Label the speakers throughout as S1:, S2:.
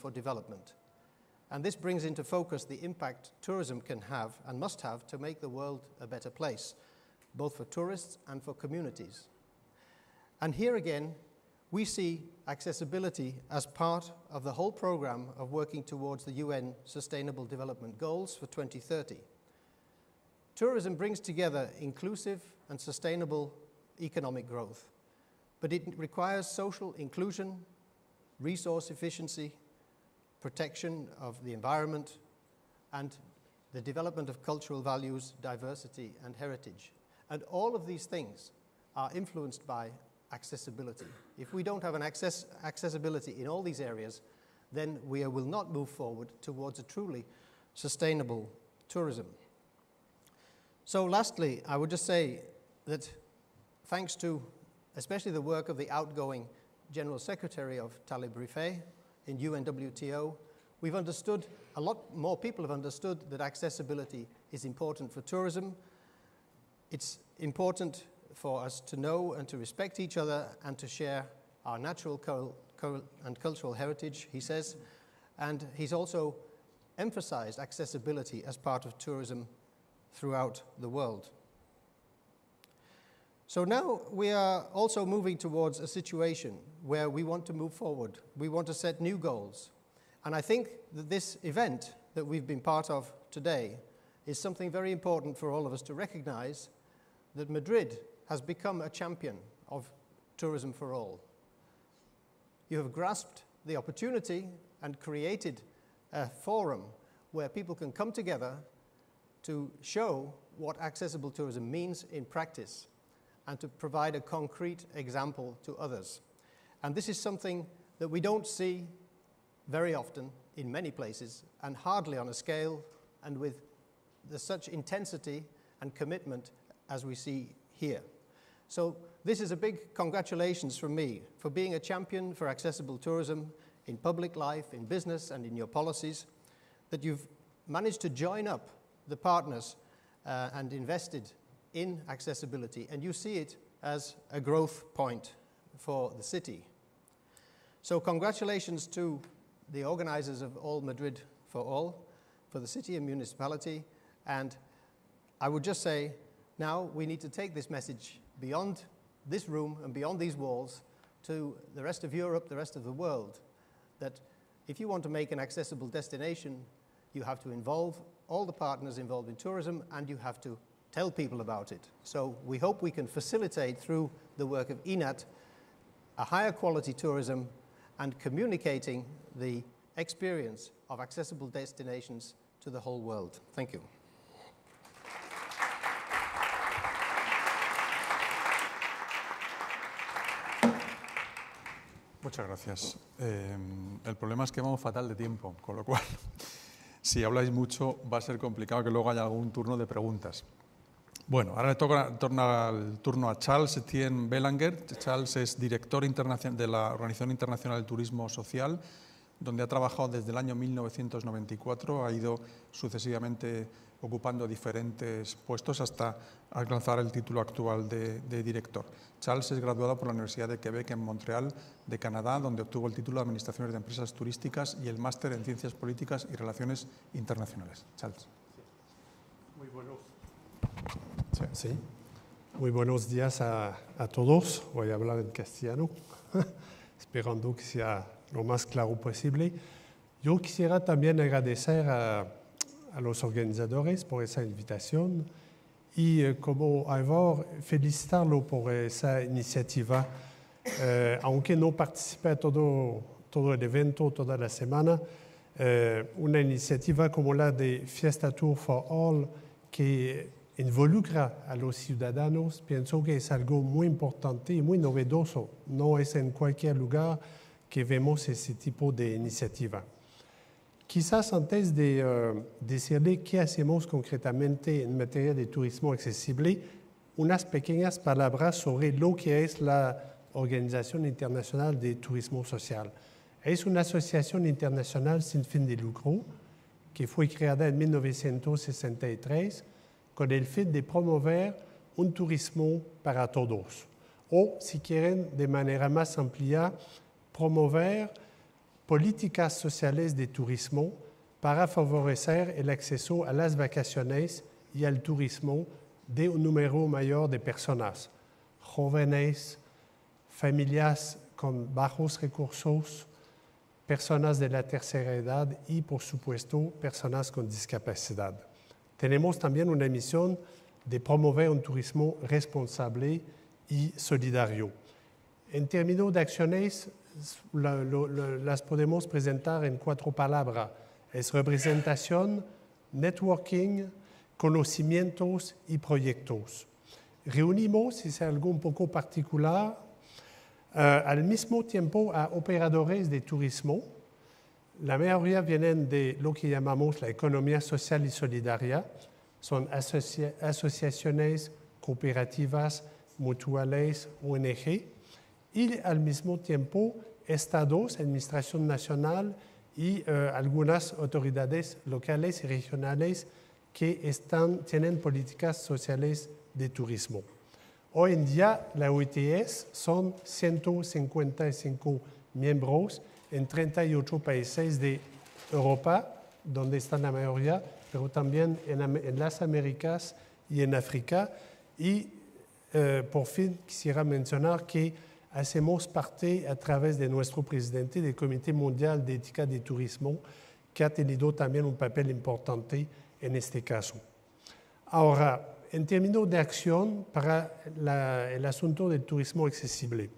S1: for development. And this brings into focus the impact tourism can have and must have to make the world a better place, both for tourists and for communities. And here again, we see accessibility as part of the whole program of working towards the UN Sustainable Development Goals for 2030. Tourism brings together inclusive and sustainable economic growth, but it requires social inclusion, resource efficiency, protection of the environment, and the development of cultural values, diversity, and heritage. And all of these things are influenced by accessibility. If we don't have an accessibility in all these areas, then we will not move forward towards a truly sustainable tourism. So lastly, I would just say that thanks to especially the work of the outgoing General Secretary of Talib Rifai in UNWTO, we've understood, a lot more people have understood that accessibility is important for tourism. It's important for us to know and to respect each other and to share our natural and cultural heritage, he says. And he's also emphasized accessibility as part of tourism throughout the world. So now we are also moving towards a situation where we want to move forward. We want to set new goals. And I think that this event that we've been part of today is something very important for all of us to recognize, that Madrid has become a champion of tourism for all. You have grasped the opportunity and created a forum where people can come together to show what accessible tourism means in practice and to provide a concrete example to others. And this is something that we don't see very often in many places, and hardly on a scale and with such intensity and commitment as we see here. So this is a big congratulations from me for being a champion for accessible tourism in public life, in business, and in your policies, that you've managed to join up the partners and invested in accessibility, and you see it as a growth point for the city. So congratulations to the organizers of All Madrid for All, for the city and municipality, and I would just say now we need to take this message beyond this room and beyond these walls to the rest of Europe, the rest of the world, that if you want to make an accessible destination, you have to involve all the partners involved in tourism, and you have to tell people about it. So we hope we can facilitate through the work of INAT a higher quality tourism and communicating the experience of accessible destinations to the whole world. Thank you.
S2: Muchas gracias. El problema es que vamos fatal de tiempo, con lo cual, si habláis mucho, va a ser complicado que luego haya algún turno de preguntas. Bueno, ahora le torna el turno a Charles Etienne Belanger. Charles es director internacional de la Organización Internacional del Turismo Social, donde ha trabajado desde el año 1994, ha ido sucesivamente ocupando diferentes puestos hasta alcanzar el título actual de director. Charles es graduado por la Universidad de Quebec en Montreal, de Canadá, donde obtuvo el título de Administraciones de Empresas Turísticas y el máster en Ciencias Políticas y Relaciones Internacionales. Charles.
S3: Muy buenos. Sí. Muy buenos días a todos. Voy a hablar en castellano, esperando que sea lo más claro posible. Yo quisiera también agradecer a los organizadores por esa invitación y como Ivor, felicitarlo por esa iniciativa. Aunque no participé a todo el evento, toda la semana, una iniciativa como la de Fiesta Tour for All que involucra a los ciudadanos, pienso que es algo muy importante y muy novedoso. No es en cualquier lugar que vemos ese tipo de iniciativa. Quizás antes de decirle qué hacemos concretamente en materia de turismo accesible, unas pequeñas palabras sobre lo que es la Organización Internacional de Turismo Social. Es una asociación internacional sin fin de lucro que fue creada en 1963 con el fin de promover un turismo para todos. O, si quieren, de manera más amplia, promover políticas sociales de turismo para favorecer el acceso a las vacaciones y al turismo de un número mayor de personas, jóvenes, familias con bajos recursos, personas de la tercera edad y, por supuesto, personas con discapacidad. Tenemos también una misión de promover un turismo responsable y solidario. En términos de acciones, las podemos presentar en 4 palabras. Es representación, networking, conocimientos y proyectos. Reunimos, es algo un poco particular, al mismo tiempo a operadores de turismo. La mayoría vienen de lo que llamamos la economía social y solidaria. Son asociaciones, cooperativas, mutuales, ONG. Y al mismo tiempo estados, administración nacional y algunas autoridades locales y regionales que tienen políticas sociales de turismo. Hoy en día la OITS son 155 miembros en 38 países de Europa, donde están la mayoría, pero también en las Américas y en África. Y por fin quisiera mencionar que hacemos parte a través de nuestro presidente del Comité Mundial de Ética de Turismo, que ha tenido también un papel importante en este caso. Ahora, en términos de acción para el asunto del turismo accesible,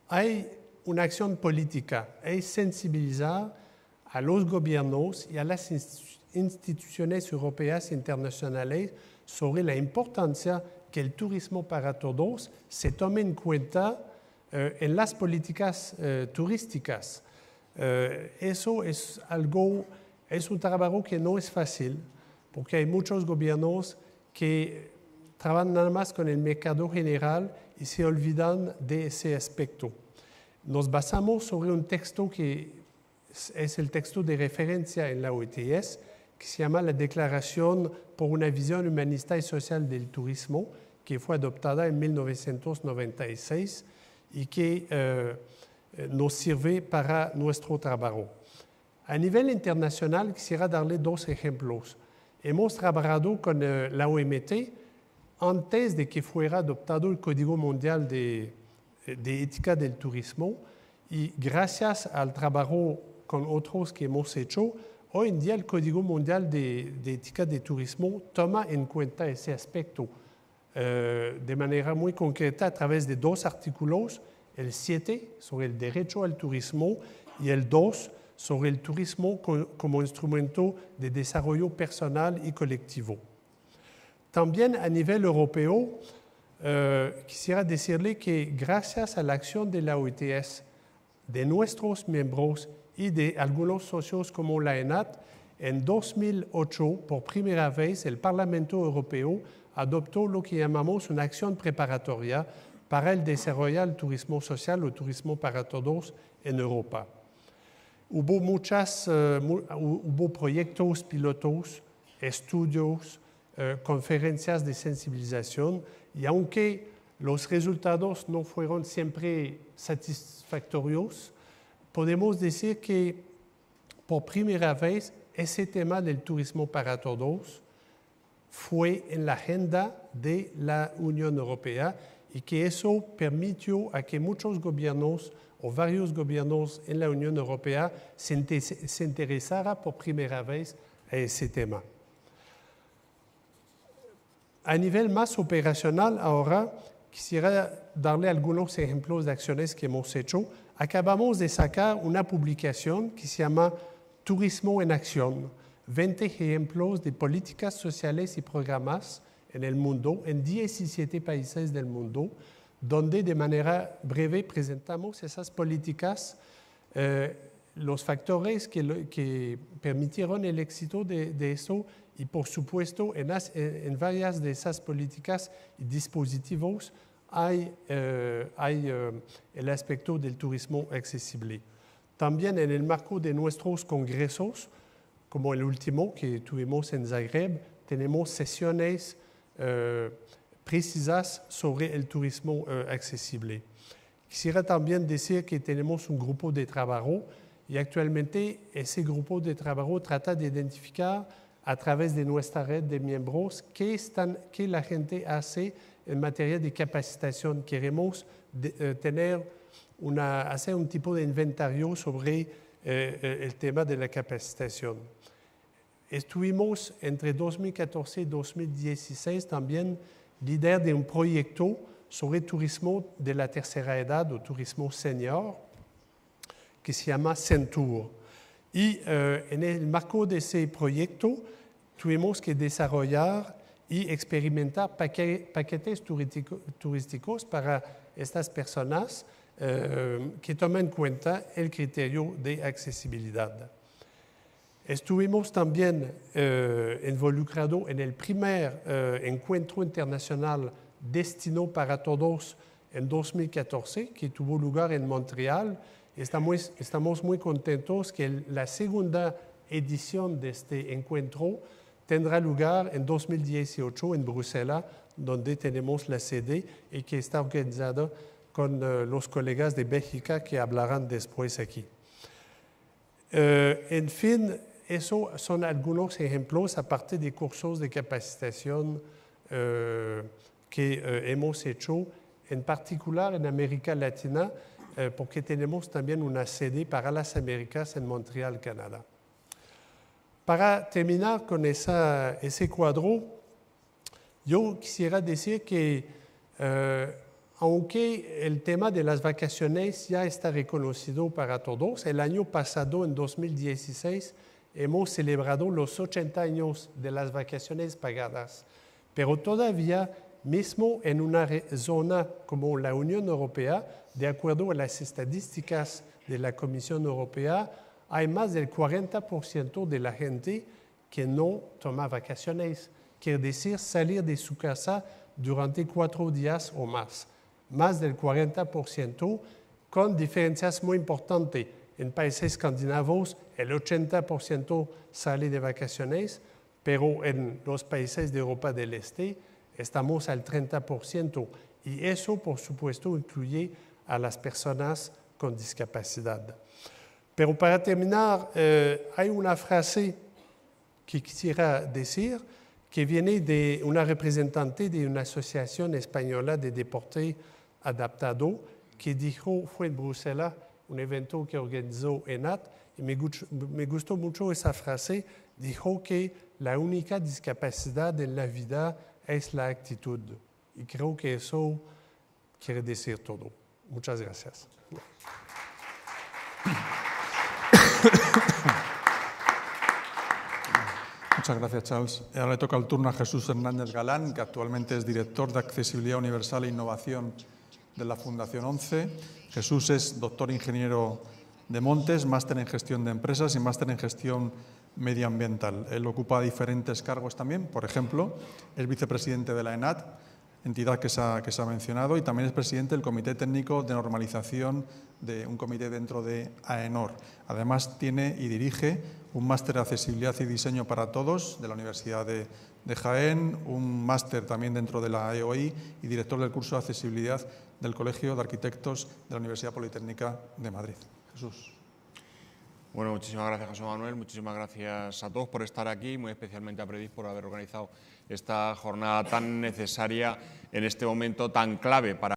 S3: hay una acción política, es sensibilizar a los gobiernos y a las instituciones europeas e internacionales sobre la importancia que el turismo para todos se tome en cuenta en las políticas turísticas. Eso es un trabajo que no es fácil, porque hay muchos gobiernos que trabajan nada más con el mercado general y se olvidan de ese aspecto. Nos basamos sobre un texto que es el texto de referencia en la OITS, que se llama la Declaración por una visión humanista y social del turismo, que fue adoptada en 1996 y que nos sirve para nuestro trabajo. A nivel internacional, quisiera darle 2 ejemplos. Hemos trabajado con la OMT antes de que fuera adoptado el Código Mundial de Ética del Turismo y gracias al trabajo con otros que hemos hecho, hoy en día el Código Mundial de Ética del Turismo toma en cuenta ese aspecto de manera muy concreta a través de 2 artículos, el 7 sobre el derecho al turismo y el 2 sobre el turismo como instrumento de desarrollo personal y colectivo. También a nivel europeo, quisiera decirle que gracias a la acción de la OITS, de nuestros miembros y de algunos socios como la ENAT, en 2008, por primera vez, el Parlamento Europeo adoptó lo que llamamos una acción preparatoria para el desarrollo del turismo social o turismo para todos en Europa. Hubo proyectos pilotos, estudios, conferencias de sensibilización y aunque los resultados no fueron siempre satisfactorios, podemos decir que por primera vez ese tema del turismo para todos fue en la agenda de la Unión Europea y que eso permitió a que muchos gobiernos o varios gobiernos en la Unión Europea se interesaran por primera vez a ese tema. A nivel más operacional, ahora quisiera darle algunos ejemplos de acciones que hemos hecho. Acabamos de sacar una publicación que se llama Turismo en Acción, 20 ejemplos de políticas sociales y programas en el mundo, en 17 países del mundo, donde de manera breve presentamos esas políticas, los factores que permitieron el éxito de eso y, por supuesto, en varias de esas políticas y dispositivos hay el aspecto del turismo accesible. También en el marco de nuestros congresos, como el último que tuvimos en Zagreb, tenemos sesiones precisas sobre el turismo accesible. Quisiera también decir que tenemos un grupo de trabajo y actualmente ese grupo de trabajo trata de identificar a través de nuestra red de miembros qué la gente hace en materia de capacitación. Queremos hacer un tipo de inventario sobre el tema de la capacitación. Estuvimos entre 2014 y 2016 también líder de un proyecto sobre turismo de la tercera edad o turismo senior que se llama Centur. Y en el marco de ese proyecto tuvimos que desarrollar y experimentar paquetes turísticos para estas personas que toman en cuenta el criterio de accesibilidad. Estuvimos también involucrados en el primer encuentro internacional Destino para Todos en 2014, que tuvo lugar en Montreal. Estamos muy contentos que la segunda edición de este encuentro tendrá lugar en 2018 en Bruselas, donde tenemos la sede y que está organizado con los colegas de Bélgica que hablarán después aquí. En fin, esos son algunos ejemplos, aparte de cursos de capacitación que hemos hecho, en particular en América Latina, porque tenemos también una sede para las Américas en Montreal, Canadá. Para terminar con ese cuadro, yo quisiera decir que aunque el tema de las vacaciones ya está reconocido para todos, el año pasado, en 2016, hemos celebrado los 80 años de las vacaciones pagadas, pero todavía, mismo en una zona como la Unión Europea, de acuerdo a las estadísticas de la Comisión Europea, hay más del 40% de la gente que no toma vacaciones, quiere decir salir de su casa durante 4 días o más. Más del 40%, con diferencias muy importantes. En países escandinavos, el 80% sale de vacaciones, pero en los países de Europa del Este estamos al 30%. Y eso, por supuesto, incluye a las personas con discapacidad. Pero para terminar, hay una frase que quisiera decir que viene de una representante de una asociación española de deporte adaptado que dijo, fue en Bruselas, un evento que organizó ENAT, y me gustó mucho esa frase, dijo que la única discapacidad en la vida es la actitud. Y creo que eso quiere decir todo. Muchas gracias.
S2: Muchas gracias, Charles. Ahora le toca el turno a Jesús Hernández Galán, que actualmente es director de Accesibilidad Universal e Innovación de la Fundación 11. Jesús es doctor ingeniero de montes, máster en gestión de empresas y máster en gestión medioambiental. Él ocupa diferentes cargos también, por ejemplo, es vicepresidente de la ENAT, entidad que se ha mencionado, y también es presidente del Comité Técnico de Normalización de un comité dentro de AENOR. Además, tiene y dirige un máster de accesibilidad y diseño para todos de la Universidad de Jaén, un máster también dentro de la EOI y director del curso de accesibilidad del Colegio de Arquitectos de la Universidad Politécnica de Madrid. Jesús.
S4: Bueno, muchísimas gracias, José Manuel. Muchísimas gracias a todos por estar aquí, muy especialmente a Predis por haber organizado esta jornada tan necesaria en este momento tan clave para